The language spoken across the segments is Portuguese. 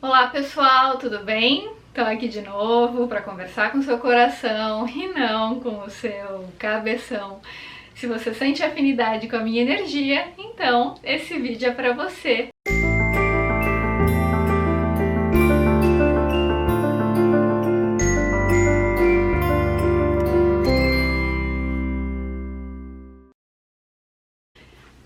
Olá pessoal, tudo bem? Estou aqui de novo para conversar com o seu coração e não com o seu cabeção. Se você sente afinidade com a minha energia, então esse vídeo é para você.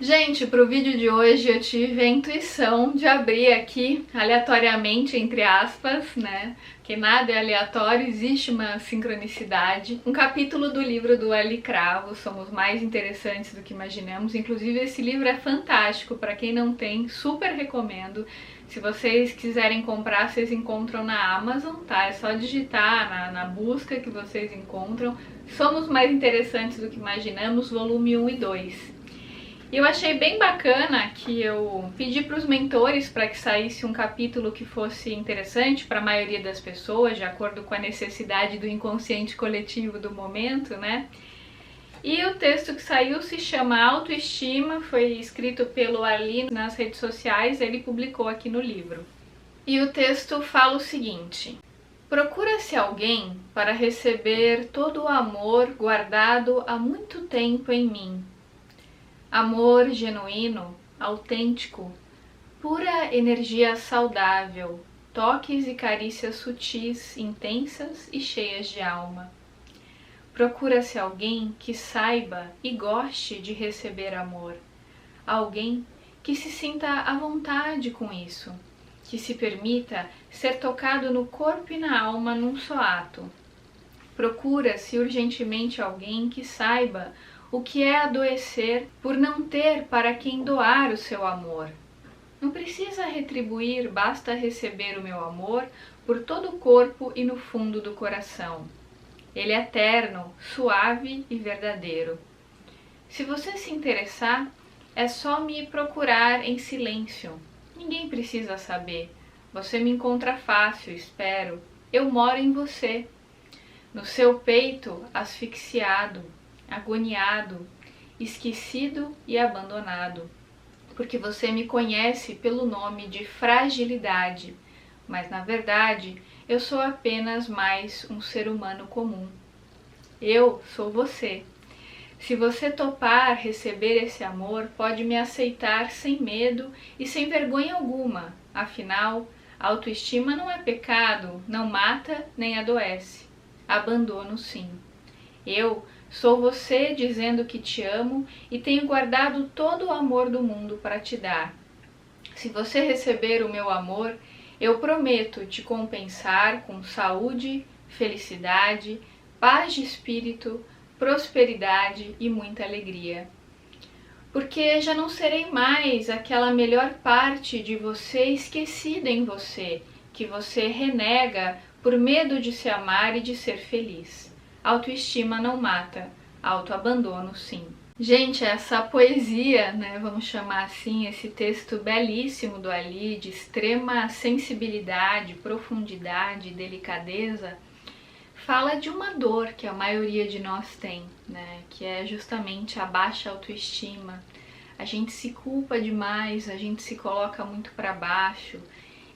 Gente, para o vídeo de hoje eu tive a intuição de abrir aqui aleatoriamente, entre aspas, né? Que nada é aleatório, existe uma sincronicidade. Um capítulo do livro do L. Cravo, Somos Mais Interessantes do que Imaginamos. Inclusive esse livro é fantástico, para quem não tem, super recomendo. Se vocês quiserem comprar, vocês encontram na Amazon, tá? É só digitar na busca que vocês encontram. Somos Mais Interessantes do que Imaginamos, volume 1 e 2. E eu achei bem bacana que eu pedi para os mentores para que saísse um capítulo que fosse interessante para a maioria das pessoas, de acordo com a necessidade do inconsciente coletivo do momento, né? E o texto que saiu se chama Autoestima, foi escrito pelo Ali nas redes sociais, ele publicou aqui no livro. E o texto fala o seguinte: procura-se alguém para receber todo o amor guardado há muito tempo em mim. Amor genuíno, autêntico, pura energia saudável, toques e carícias sutis, intensas e cheias de alma. Procura-se alguém que saiba e goste de receber amor, alguém que se sinta à vontade com isso, que se permita ser tocado no corpo e na alma num só ato. Procura-se urgentemente alguém que saiba o que é adoecer por não ter para quem doar o seu amor. Não precisa retribuir, basta receber o meu amor por todo o corpo e no fundo do coração. Ele é eterno, suave e verdadeiro. Se você se interessar, é só me procurar em silêncio. Ninguém precisa saber. Você me encontra fácil, espero. Eu moro em você. No seu peito, asfixiado, agoniado, esquecido e abandonado, porque você me conhece pelo nome de fragilidade, mas na verdade eu sou apenas mais um ser humano comum. Eu sou você. Se você topar receber esse amor, pode me aceitar sem medo e sem vergonha alguma, afinal, autoestima não é pecado, não mata nem adoece. Abandono sim. Eu sou você dizendo que te amo e tenho guardado todo o amor do mundo para te dar. Se você receber o meu amor, eu prometo te compensar com saúde, felicidade, paz de espírito, prosperidade e muita alegria. Porque já não serei mais aquela melhor parte de você esquecida em você, que você renega por medo de se amar e de ser feliz. Autoestima não mata, autoabandono sim. Gente, essa poesia, né, vamos chamar assim, esse texto belíssimo do Ali, de extrema sensibilidade, profundidade e delicadeza, fala de uma dor que a maioria de nós tem, né, que é justamente a baixa autoestima. A gente se culpa demais, a gente se coloca muito para baixo.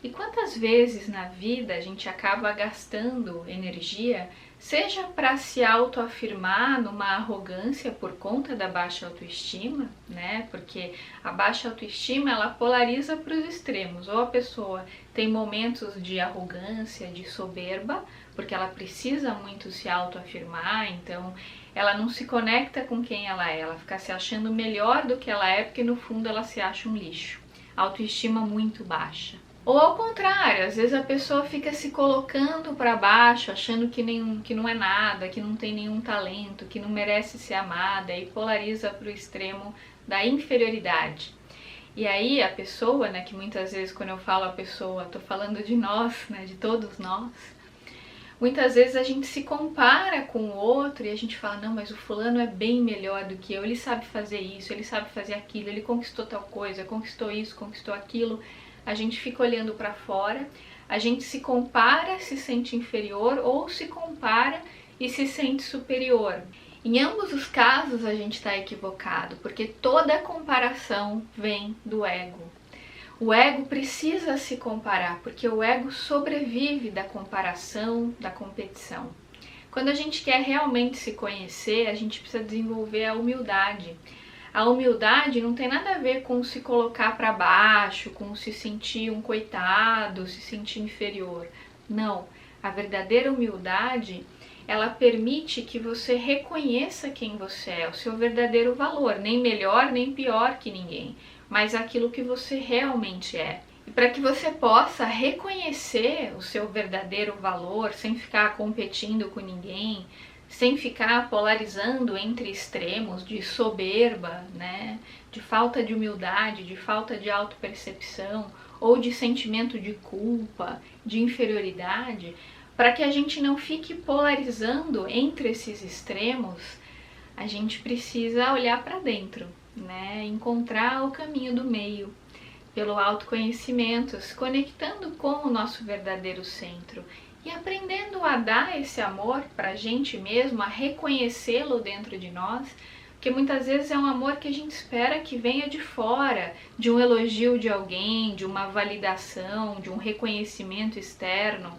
E quantas vezes na vida a gente acaba gastando energia, seja para se autoafirmar numa arrogância por conta da baixa autoestima, né? Porque a baixa autoestima ela polariza para os extremos. Ou a pessoa tem momentos de arrogância, de soberba, porque ela precisa muito se autoafirmar, então ela não se conecta com quem ela fica se achando melhor do que ela é, porque no fundo ela se acha um lixo. Autoestima muito baixa. Ou ao contrário, às vezes a pessoa fica se colocando para baixo, achando que não é nada, que não tem nenhum talento, que não merece ser amada e polariza para o extremo da inferioridade. E aí a pessoa, né, que muitas vezes quando eu falo a pessoa, estou falando de nós, né, de todos nós, muitas vezes a gente se compara com o outro e a gente fala, não, mas o fulano é bem melhor do que eu, ele sabe fazer isso, ele sabe fazer aquilo, ele conquistou tal coisa, conquistou isso, conquistou aquilo. A gente fica olhando para fora, a gente se compara, se sente inferior ou se compara e se sente superior. Em ambos os casos a gente está equivocado, porque toda comparação vem do ego. O ego precisa se comparar, porque o ego sobrevive da comparação, da competição. Quando a gente quer realmente se conhecer, a gente precisa desenvolver a humildade. A humildade não tem nada a ver com se colocar para baixo, com se sentir um coitado, se sentir inferior. Não, a verdadeira humildade, ela permite que você reconheça quem você é, o seu verdadeiro valor, nem melhor nem pior que ninguém, mas aquilo que você realmente é. E para que você possa reconhecer o seu verdadeiro valor, sem ficar competindo com ninguém, sem ficar polarizando entre extremos de soberba, né, de falta de humildade, de falta de autopercepção, ou de sentimento de culpa, de inferioridade, para que a gente não fique polarizando entre esses extremos, a gente precisa olhar para dentro, né? Encontrar o caminho do meio, pelo autoconhecimento, se conectando com o nosso verdadeiro centro e aprendendo a dar esse amor para a gente mesmo, a reconhecê-lo dentro de nós, porque muitas vezes é um amor que a gente espera que venha de fora, de um elogio de alguém, de uma validação, de um reconhecimento externo.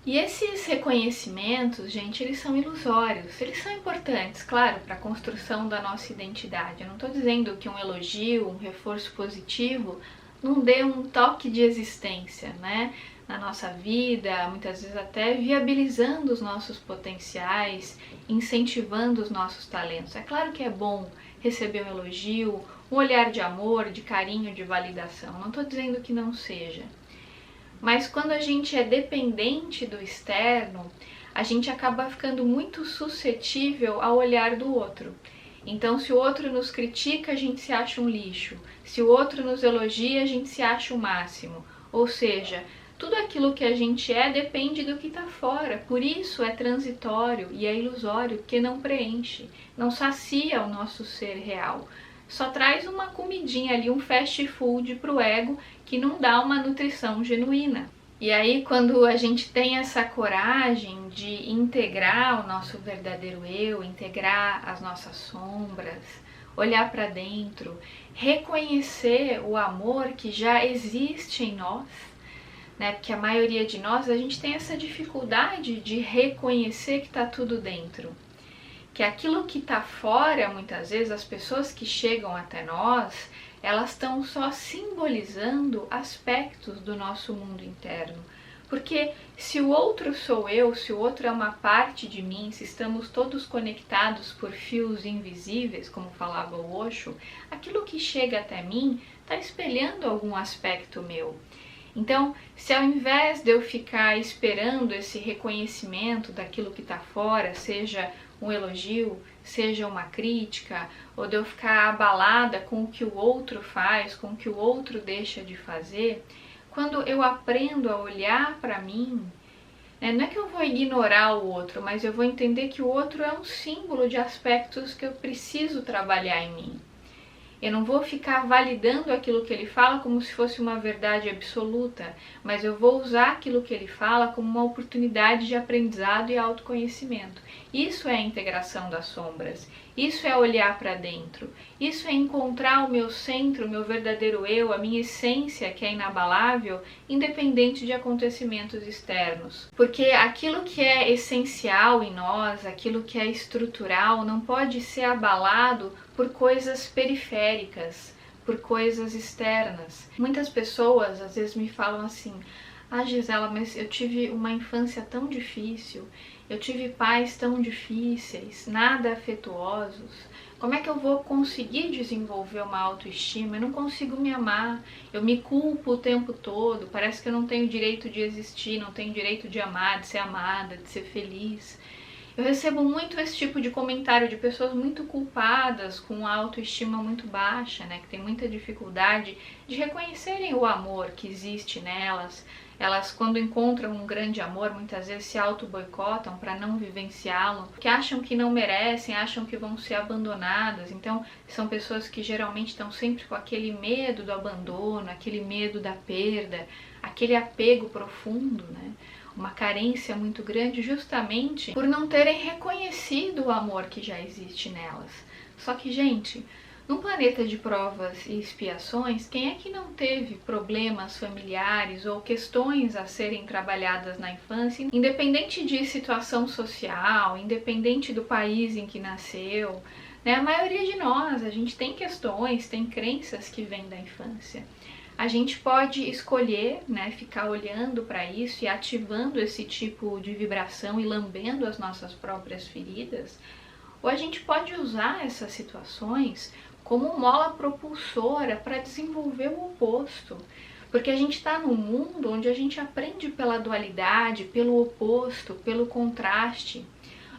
E esses reconhecimentos, gente, eles são ilusórios, eles são importantes, claro, para a construção da nossa identidade. Eu não estou dizendo que um elogio, um reforço positivo, não dê um toque de existência, né, na nossa vida, muitas vezes até viabilizando os nossos potenciais, incentivando os nossos talentos. É claro que é bom receber um elogio, um olhar de amor, de carinho, de validação, não estou dizendo que não seja. Mas quando a gente é dependente do externo, a gente acaba ficando muito suscetível ao olhar do outro. Então, se o outro nos critica, a gente se acha um lixo. Se o outro nos elogia, a gente se acha o máximo. Ou seja, tudo aquilo que a gente é depende do que está fora. Por isso é transitório e é ilusório, porque não preenche, não sacia o nosso ser real. Só traz uma comidinha ali, um fast food para o ego que não dá uma nutrição genuína. E aí, quando a gente tem essa coragem de integrar o nosso verdadeiro eu, integrar as nossas sombras, olhar para dentro, reconhecer o amor que já existe em nós, né? Porque a maioria de nós, a gente tem essa dificuldade de reconhecer que está tudo dentro. Que aquilo que está fora, muitas vezes, as pessoas que chegam até nós, elas estão só simbolizando aspectos do nosso mundo interno. Porque se o outro sou eu, se o outro é uma parte de mim, se estamos todos conectados por fios invisíveis, como falava o Osho, aquilo que chega até mim está espelhando algum aspecto meu. Então, se ao invés de eu ficar esperando esse reconhecimento daquilo que está fora, seja um elogio, seja uma crítica, ou de eu ficar abalada com o que o outro faz, com o que o outro deixa de fazer, quando eu aprendo a olhar para mim, não é que eu vou ignorar o outro, mas eu vou entender que o outro é um símbolo de aspectos que eu preciso trabalhar em mim. Eu não vou ficar validando aquilo que ele fala como se fosse uma verdade absoluta, mas eu vou usar aquilo que ele fala como uma oportunidade de aprendizado e autoconhecimento. Isso é a integração das sombras, isso é olhar para dentro, isso é encontrar o meu centro, o meu verdadeiro eu, a minha essência que é inabalável, independente de acontecimentos externos. Porque aquilo que é essencial em nós, aquilo que é estrutural, não pode ser abalado por coisas periféricas, por coisas externas. Muitas pessoas às vezes me falam assim: ah, Gisela, mas eu tive uma infância tão difícil, eu tive pais tão difíceis, nada afetuosos, como é que eu vou conseguir desenvolver uma autoestima? Eu não consigo me amar, eu me culpo o tempo todo, parece que eu não tenho direito de existir, não tenho direito de amar, de ser amada, de ser feliz. Eu recebo muito esse tipo de comentário de pessoas muito culpadas, com a autoestima muito baixa, né, que tem muita dificuldade de reconhecerem o amor que existe nelas. Elas, quando encontram um grande amor, muitas vezes se auto-boicotam para não vivenciá-lo, porque acham que não merecem, acham que vão ser abandonadas. Então, são pessoas que geralmente estão sempre com aquele medo do abandono, aquele medo da perda, aquele apego profundo, né? Uma carência muito grande justamente por não terem reconhecido o amor que já existe nelas. Só que, gente, Num planeta de provas e expiações, quem é que não teve problemas familiares ou questões a serem trabalhadas na infância, independente de situação social, independente do país em que nasceu, né? A maioria de nós, a gente tem questões, tem crenças que vêm da infância. A gente pode escolher, né, ficar olhando para isso e ativando esse tipo de vibração e lambendo as nossas próprias feridas, ou a gente pode usar essas situações como mola propulsora para desenvolver o oposto. Porque a gente está num mundo onde a gente aprende pela dualidade, pelo oposto, pelo contraste.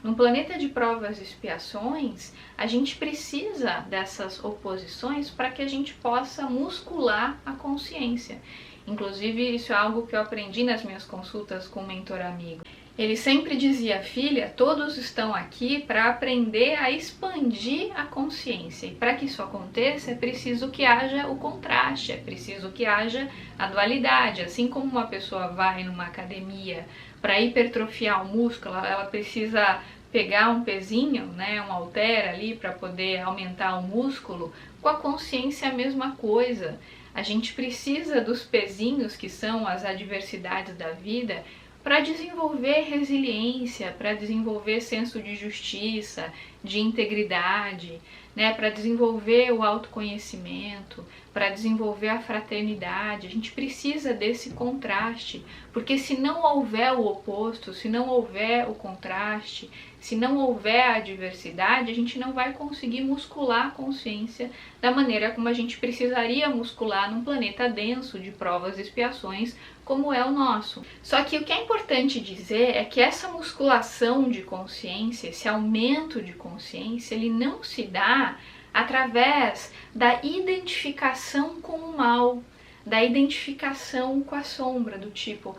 Num planeta de provas e expiações, a gente precisa dessas oposições para que a gente possa muscular a consciência. Inclusive, isso é algo que eu aprendi nas minhas consultas com um mentor amigo. Ele sempre dizia: filha, todos estão aqui para aprender a expandir a consciência. E para que isso aconteça, é preciso que haja o contraste, é preciso que haja a dualidade. Assim como uma pessoa vai numa academia para hipertrofiar o músculo, ela precisa pegar um pezinho, né, um halter ali para poder aumentar o músculo. Com a consciência é a mesma coisa. A gente precisa dos pezinhos, que são as adversidades da vida, para desenvolver resiliência, para desenvolver senso de justiça, de integridade, né, para desenvolver o autoconhecimento, para desenvolver a fraternidade. A gente precisa desse contraste, porque se não houver o oposto, se não houver o contraste, se não houver a diversidade, a gente não vai conseguir muscular a consciência da maneira como a gente precisaria muscular num planeta denso de provas e expiações como é o nosso. Só que o que é importante dizer é que essa musculação de consciência, esse aumento de consciência, ele não se dá através da identificação com o mal, da identificação com a sombra, do tipo,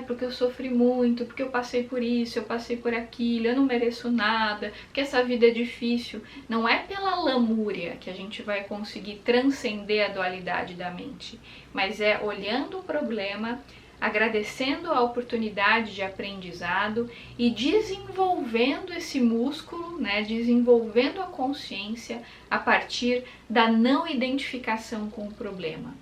porque eu sofri muito, porque eu passei por isso, eu passei por aquilo, eu não mereço nada, porque essa vida é difícil. Não é pela lamúria que a gente vai conseguir transcender a dualidade da mente, mas é olhando o problema, agradecendo a oportunidade de aprendizado e desenvolvendo esse músculo, né, desenvolvendo a consciência a partir da não identificação com o problema.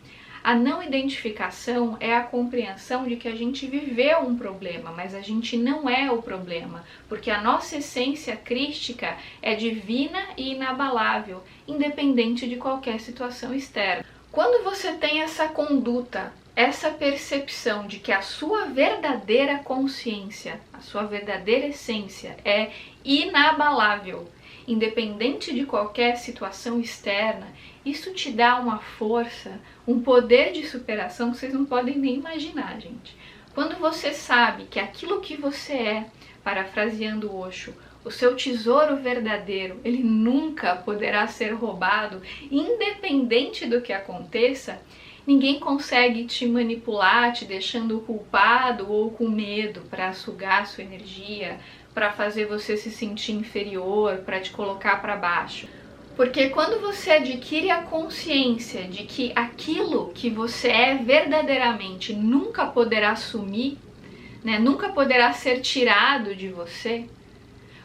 A não identificação é a compreensão de que a gente viveu um problema, mas a gente não é o problema, porque a nossa essência crística é divina e inabalável, independente de qualquer situação externa. Quando você tem essa conduta, essa percepção de que a sua verdadeira consciência, a sua verdadeira essência é inabalável, independente de qualquer situação externa, isso te dá uma força, um poder de superação que vocês não podem nem imaginar, gente. Quando você sabe que aquilo que você é, parafraseando Osho, o seu tesouro verdadeiro, ele nunca poderá ser roubado, independente do que aconteça, ninguém consegue te manipular, te deixando culpado ou com medo para sugar sua energia, para fazer você se sentir inferior, para te colocar para baixo. Porque quando você adquire a consciência de que aquilo que você é verdadeiramente nunca poderá sumir, né, nunca poderá ser tirado de você,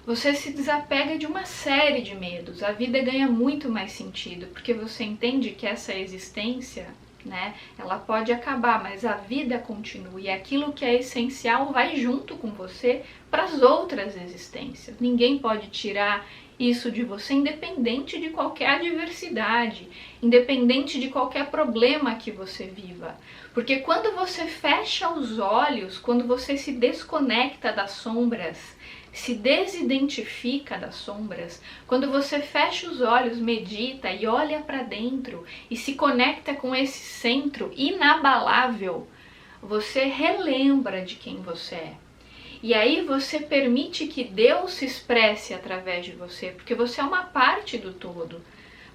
você se desapega de uma série de medos. A vida ganha muito mais sentido, porque você entende que essa existência, né, ela pode acabar, mas a vida continua e aquilo que é essencial vai junto com você para as outras existências. Ninguém pode tirar isso de você, independente de qualquer adversidade, independente de qualquer problema que você viva. Porque quando você fecha os olhos, quando você se desconecta das sombras, se desidentifica das sombras, quando você fecha os olhos, medita e olha para dentro e se conecta com esse centro inabalável, você relembra de quem você é. E aí você permite que Deus se expresse através de você, porque você é uma parte do todo.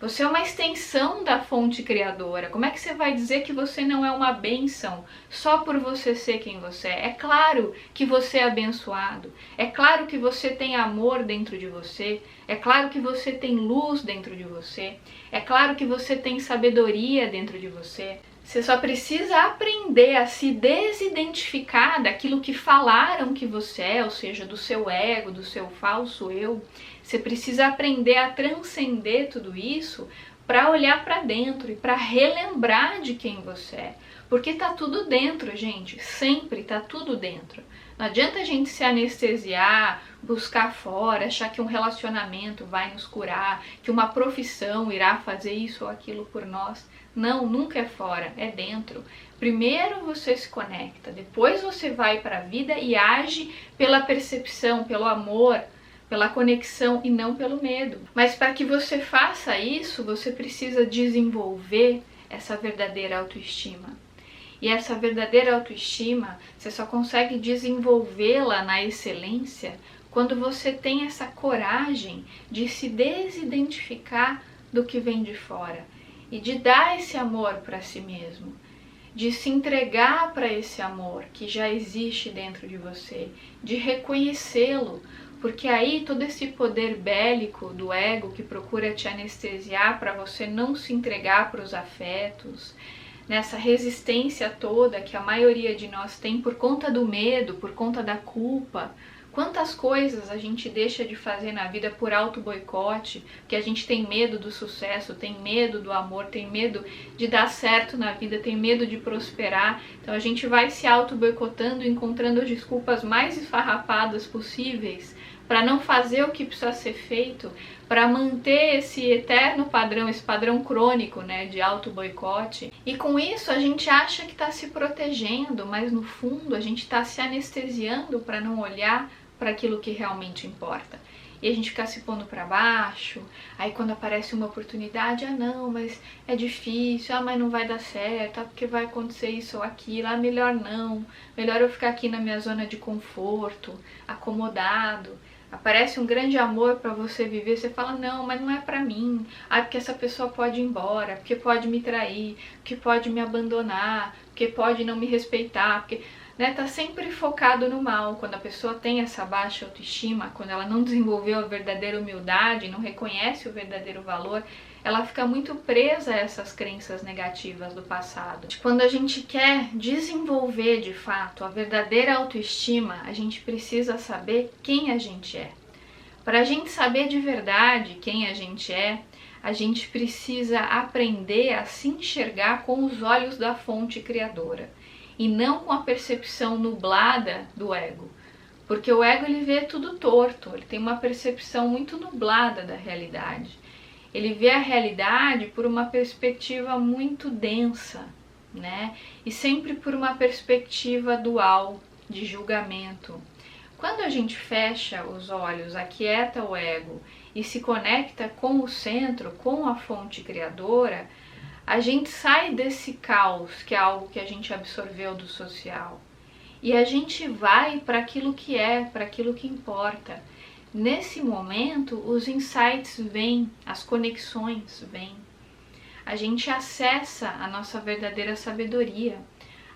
Você é uma extensão da fonte criadora. Como é que você vai dizer que você não é uma bênção só por você ser quem você é? É claro que você é abençoado. É claro que você tem amor dentro de você. É claro que você tem luz dentro de você. É claro que você tem sabedoria dentro de você. Você só precisa aprender a se desidentificar daquilo que falaram que você é, ou seja, do seu ego, do seu falso eu. Você precisa aprender a transcender tudo isso para olhar para dentro e para relembrar de quem você é. Porque tá tudo dentro, gente, sempre tá tudo dentro. Não adianta a gente se anestesiar, buscar fora, achar que um relacionamento vai nos curar, que uma profissão irá fazer isso ou aquilo por nós. Não, nunca é fora, é dentro. Primeiro você se conecta, depois você vai para a vida e age pela percepção, pelo amor, pela conexão e não pelo medo. Mas para que você faça isso, você precisa desenvolver essa verdadeira autoestima. E essa verdadeira autoestima, você só consegue desenvolvê-la na excelência quando você tem essa coragem de se desidentificar do que vem de fora e de dar esse amor para si mesmo, de se entregar para esse amor que já existe dentro de você, de reconhecê-lo, porque aí todo esse poder bélico do ego que procura te anestesiar para você não se entregar para os afetos, nessa resistência toda que a maioria de nós tem por conta do medo, por conta da culpa. Quantas coisas a gente deixa de fazer na vida por auto-boicote, porque a gente tem medo do sucesso, tem medo do amor, tem medo de dar certo na vida, tem medo de prosperar. Então a gente vai se auto-boicotando, encontrando as desculpas mais esfarrapadas possíveis para não fazer o que precisa ser feito, para manter esse eterno padrão, esse padrão crônico, né, de auto-boicote. E com isso a gente acha que está se protegendo, mas no fundo a gente está se anestesiando para não olhar para aquilo que realmente importa. E a gente fica se pondo para baixo, aí quando aparece uma oportunidade, não, mas é difícil, mas não vai dar certo, porque vai acontecer isso ou aquilo, melhor não, melhor eu ficar aqui na minha zona de conforto, acomodado. Aparece um grande amor para você viver, você fala, não, mas não é para mim. Porque essa pessoa pode ir embora, porque pode me trair, porque pode me abandonar, porque pode não me respeitar, porque... Tá sempre focado no mal. Quando a pessoa tem essa baixa autoestima, quando ela não desenvolveu a verdadeira humildade, não reconhece o verdadeiro valor, ela fica muito presa a essas crenças negativas do passado. Quando a gente quer desenvolver de fato a verdadeira autoestima, a gente precisa saber quem a gente é. Para a gente saber de verdade quem a gente precisa aprender a se enxergar com os olhos da fonte criadora e não com a percepção nublada do ego. Porque o ego ele vê tudo torto, ele tem uma percepção muito nublada da realidade. Ele vê a realidade por uma perspectiva muito densa, né? E sempre por uma perspectiva dual, de julgamento. Quando a gente fecha os olhos, aquieta o ego e se conecta com o centro, com a fonte criadora, a gente sai desse caos, que é algo que a gente absorveu do social, e a gente vai para aquilo que é, para aquilo que importa. Nesse momento, os insights vêm, as conexões vêm. A gente acessa a nossa verdadeira sabedoria.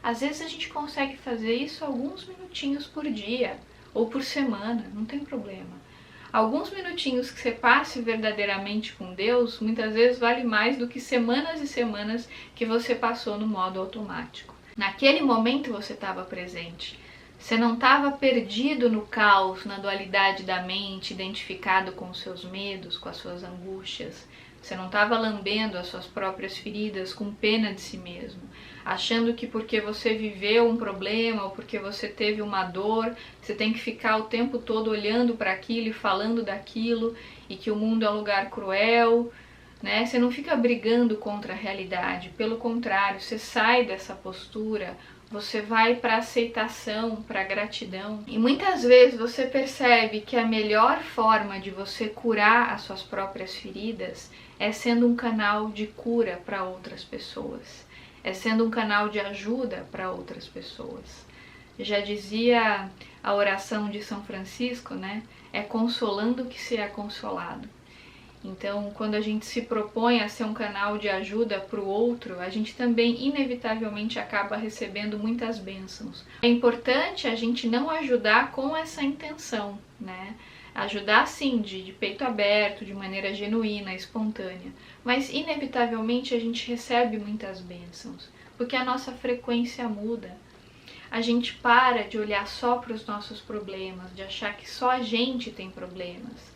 Às vezes a gente consegue fazer isso alguns minutinhos por dia, ou por semana, não tem problema. Alguns minutinhos que você passe verdadeiramente com Deus, muitas vezes vale mais do que semanas e semanas que você passou no modo automático. Naquele momento você estava presente. Você não estava perdido no caos, na dualidade da mente, identificado com os seus medos, com as suas angústias. Você não estava lambendo as suas próprias feridas com pena de si mesmo, achando que porque você viveu um problema ou porque você teve uma dor, você tem que ficar o tempo todo olhando para aquilo e falando daquilo e que o mundo é um lugar cruel, né? Você não fica brigando contra a realidade, pelo contrário, você sai dessa postura, você vai para a aceitação, para a gratidão. E muitas vezes você percebe que a melhor forma de você curar as suas próprias feridas é sendo um canal de cura para outras pessoas, é sendo um canal de ajuda para outras pessoas. Já dizia a oração de São Francisco, né? É consolando que se é consolado. Então, quando a gente se propõe a ser um canal de ajuda para o outro, a gente também inevitavelmente acaba recebendo muitas bênçãos. É importante a gente não ajudar com essa intenção, né? Ajudar sim, de peito aberto, de maneira genuína, espontânea. Mas inevitavelmente a gente recebe muitas bênçãos, porque a nossa frequência muda. A gente para de olhar só para os nossos problemas, de achar que só a gente tem problemas.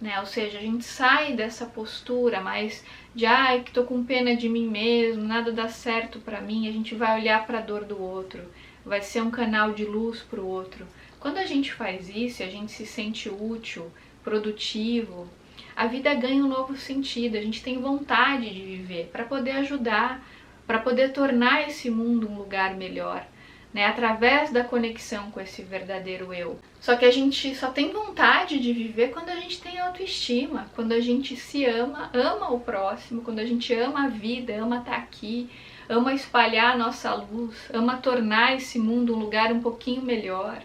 né? Ou seja, a gente sai dessa postura mais de ai, que tô com pena de mim mesmo, nada dá certo pra mim. A gente vai olhar pra dor do outro, vai ser um canal de luz pro outro. Quando a gente faz isso, a gente se sente útil, produtivo, a vida ganha um novo sentido, a gente tem vontade de viver para poder ajudar, para poder tornar esse mundo um lugar melhor, né? Através da conexão com esse verdadeiro eu. Só que a gente só tem vontade de viver quando a gente tem autoestima, quando a gente se ama, ama o próximo, quando a gente ama a vida, ama estar aqui, ama espalhar a nossa luz, ama tornar esse mundo um lugar um pouquinho melhor,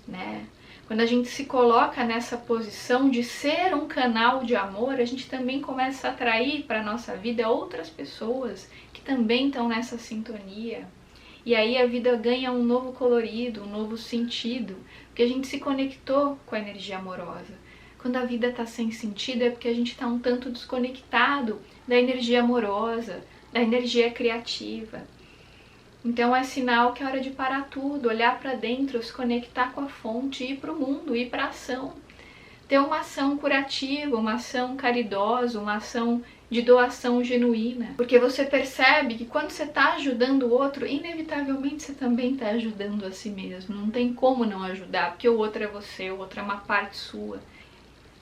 né? Quando a gente se coloca nessa posição de ser um canal de amor, a gente também começa a atrair para a nossa vida outras pessoas que também estão nessa sintonia. E aí a vida ganha um novo colorido, um novo sentido, porque a gente se conectou com a energia amorosa. Quando a vida está sem sentido é porque a gente está um tanto desconectado da energia amorosa, da energia criativa. Então é sinal que é hora de parar tudo, olhar para dentro, se conectar com a fonte, ir para o mundo, ir para a ação. Ter uma ação curativa, uma ação caridosa, uma ação de doação genuína. Porque você percebe que quando você está ajudando o outro, inevitavelmente você também está ajudando a si mesmo. Não tem como não ajudar, porque o outro é você, o outro é uma parte sua.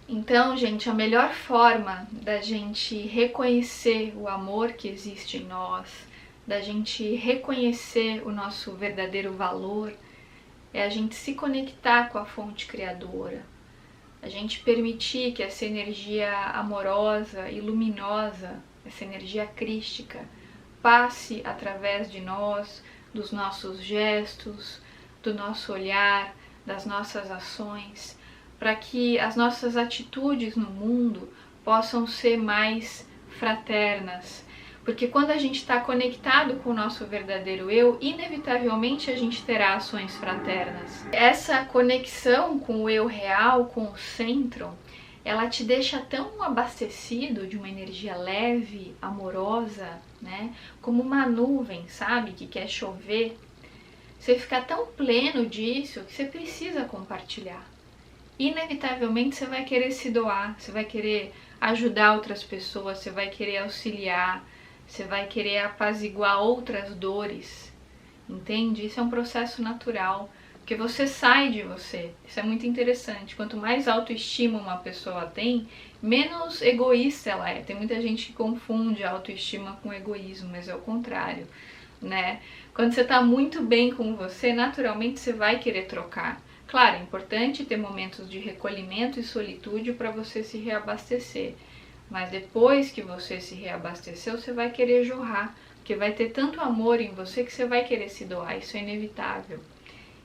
Então, gente, a melhor forma da gente reconhecer o amor que existe em nós, da gente reconhecer o nosso verdadeiro valor, é a gente se conectar com a fonte criadora, a gente permitir que essa energia amorosa e luminosa, essa energia crística, passe através de nós, dos nossos gestos, do nosso olhar, das nossas ações, para que as nossas atitudes no mundo possam ser mais fraternas. Porque quando a gente está conectado com o nosso verdadeiro eu, inevitavelmente a gente terá ações fraternas. Essa conexão com o eu real, com o centro, ela te deixa tão abastecido de uma energia leve, amorosa, né? Como uma nuvem, sabe? Que quer chover. Você fica tão pleno disso que você precisa compartilhar. Inevitavelmente você vai querer se doar, você vai querer ajudar outras pessoas, você vai querer auxiliar, você vai querer apaziguar outras dores, entende? Isso é um processo natural, porque você sai de você. Isso é muito interessante. Quanto mais autoestima uma pessoa tem, menos egoísta ela é. Tem muita gente que confunde a autoestima com egoísmo, mas é o contrário, né? Quando você está muito bem com você, naturalmente você vai querer trocar. Claro, é importante ter momentos de recolhimento e solitude para você se reabastecer. Mas depois que você se reabasteceu, você vai querer jorrar, porque vai ter tanto amor em você que você vai querer se doar, isso é inevitável.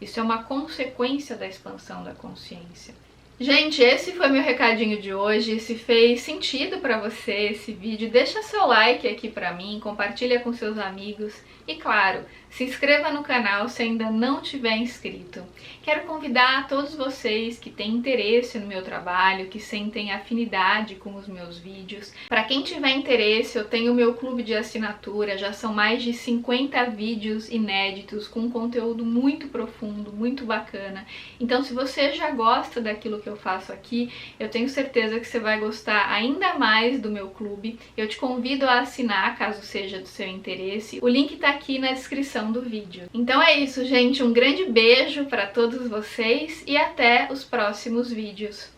Isso é uma consequência da expansão da consciência. Gente, esse foi meu recadinho de hoje. Se fez sentido para você esse vídeo, deixa seu like aqui para mim, compartilha com seus amigos e, claro, se inscreva no canal se ainda não tiver inscrito. Quero convidar todos vocês que têm interesse no meu trabalho, que sentem afinidade com os meus vídeos. Para quem tiver interesse, eu tenho o meu clube de assinatura, já são mais de 50 vídeos inéditos com conteúdo muito profundo, muito bacana. Então, se você já gosta daquilo que eu faço aqui, eu tenho certeza que você vai gostar ainda mais do meu clube. Eu te convido a assinar, caso seja do seu interesse. O link tá aqui na descrição do vídeo. Então é isso, gente. Um grande beijo para todos vocês e até os próximos vídeos.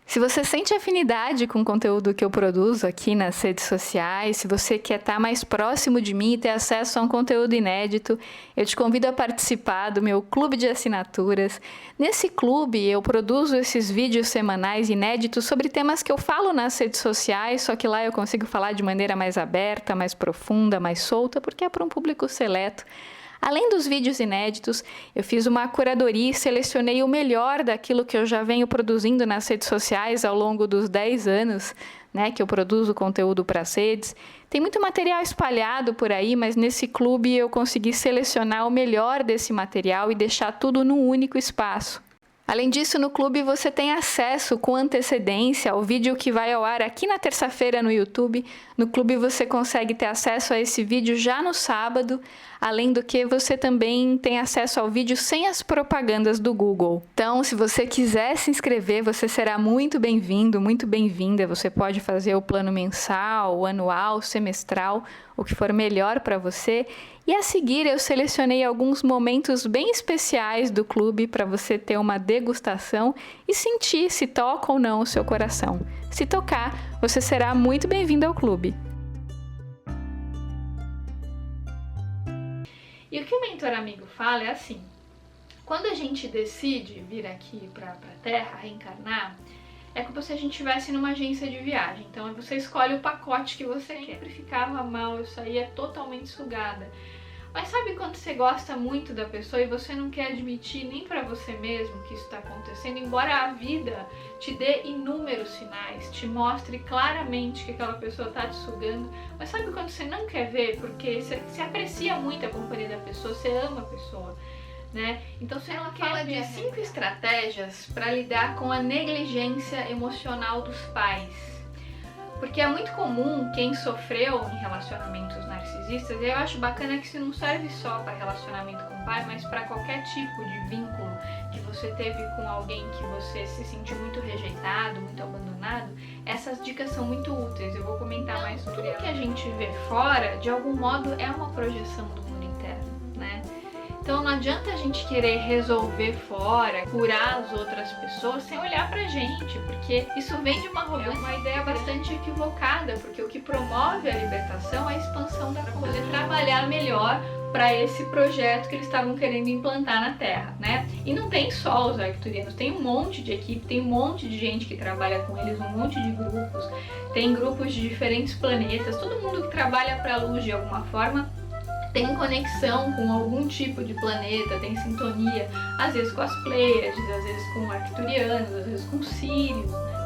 Se você sente afinidade com o conteúdo que eu produzo aqui nas redes sociais, se você quer estar mais próximo de mim e ter acesso a um conteúdo inédito, eu te convido a participar do meu clube de assinaturas. Nesse clube eu produzo esses vídeos semanais inéditos sobre temas que eu falo nas redes sociais, só que lá eu consigo falar de maneira mais aberta, mais profunda, mais solta, porque é para um público seleto. Além dos vídeos inéditos, eu fiz uma curadoria e selecionei o melhor daquilo que eu já venho produzindo nas redes sociais ao longo dos 10 anos, né, que eu produzo conteúdo para as redes. Tem muito material espalhado por aí, mas nesse clube eu consegui selecionar o melhor desse material e deixar tudo num único espaço. Além disso, no clube você tem acesso com antecedência ao vídeo que vai ao ar aqui na terça-feira no YouTube. No clube você consegue ter acesso a esse vídeo já no sábado, além do que você também tem acesso ao vídeo sem as propagandas do Google. Então, se você quiser se inscrever, você será muito bem-vindo, muito bem-vinda. Você pode fazer o plano mensal, o anual, o semestral, o que for melhor para você. E a seguir eu selecionei alguns momentos bem especiais do clube para você ter uma degustação e sentir se toca ou não o seu coração. Se tocar, você será muito bem-vindo ao clube. E o que o Mentor Amigo fala é assim: quando a gente decide vir aqui para a Terra, reencarnar, é como se a gente estivesse numa agência de viagem. Então você escolhe o pacote que você quer. Sempre ficava mal, eu saía totalmente sugada. Mas sabe quando você gosta muito da pessoa e você não quer admitir nem pra você mesmo que isso está acontecendo, embora a vida te dê inúmeros sinais, te mostre claramente que aquela pessoa tá te sugando, mas sabe quando você não quer ver porque você aprecia muito a companhia da pessoa, você ama a pessoa, né? Então ela fala de 5 estratégias para lidar com a negligência emocional dos pais. Porque é muito comum quem sofreu em relacionamentos narcisistas, e eu acho bacana que isso não serve só para relacionamento com o pai, mas para qualquer tipo de vínculo que você teve com alguém que você se sentiu muito rejeitado, muito abandonado. Essas dicas são muito úteis, eu vou comentar mais sobre elas. Tudo que a gente vê fora, de algum modo, é uma projeção do mundo interno, né? Então não adianta a gente querer resolver fora, curar as outras pessoas sem olhar pra gente, porque isso vem de uma arrogância, uma ideia bastante equivocada, porque o que promove a libertação é a expansão da consciência, poder trabalhar melhor para esse projeto que eles estavam querendo implantar na Terra, né? E não tem só os arcturianos, tem um monte de equipe, tem um monte de gente que trabalha com eles, um monte de grupos, tem grupos de diferentes planetas, todo mundo que trabalha para a luz de alguma forma tem conexão com algum tipo de planeta, tem sintonia, às vezes com as Pleiades, às vezes com arcturianos, às vezes com Sírios, né?